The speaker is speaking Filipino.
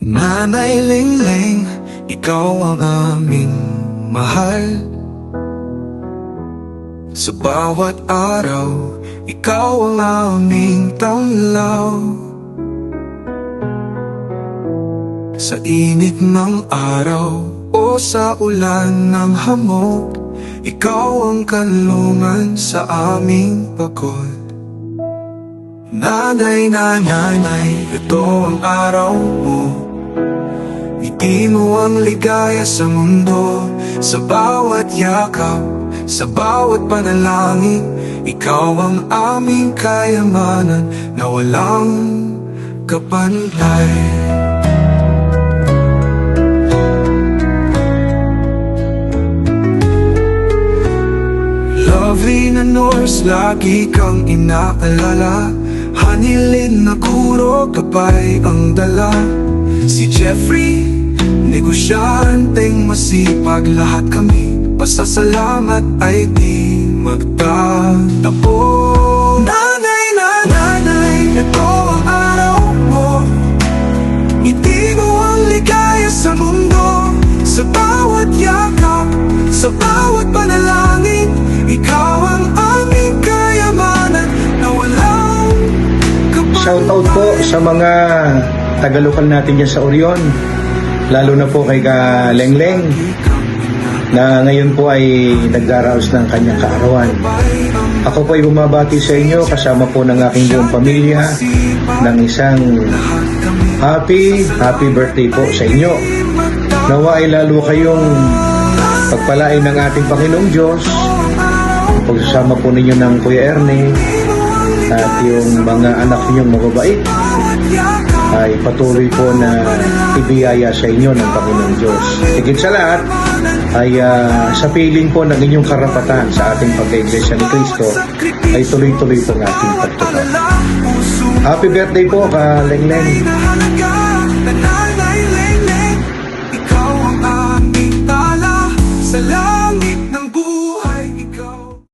Nanay Lingling, ikaw ang aming mahal. Sa bawat araw, ikaw ang aming tanglaw. Sa init ng araw o sa ulan ng hamog, ikaw ang kanlungan sa aming pagod. Nanay, ito ang araw mo. Ngiti mo ang ligaya sa mundo. Sa bawat yakap, sa bawat panalangin, ikaw ang aming kayamanan na walang kapantay. Lovely na nurse, lagi kang inaalala. Hanilin na guro, gabay ang dala. Si Jeffrey, negosyanteng masipag. Lahat kami, pasasalamat ay di magtatapo. Nanay, ito ang araw mo. Ngiti mo ang ligaya sa mundo. Sa bawat yakap, sa bawat panalangin, ikaw ang aming kayamanan na walang kapantay. Shoutout po sa mga Tagalokan natin dyan sa Orion, lalo na po kay Ka Lengleng na ngayon po ay nagdaraos ng kanyang kaarawan. Ako po ay bumabati sa inyo kasama po ng aking buong pamilya ng isang happy birthday po sa inyo. Nawa ay lalo kayong pagpalain ng ating Panginoong Diyos, pagsasama po ninyo ng Kuya Erne at yung mga anak ninyong mababait ay patuloy po na ibiyaya sa inyo ng Panginoong Diyos. Higit sa lahat ay sa piling po ng inyong karapatan sa ating pagka-Iglesia ni Cristo ay tuloy-tuloy po ng ating pagtutupad. Happy birthday po, Ka Lengleng.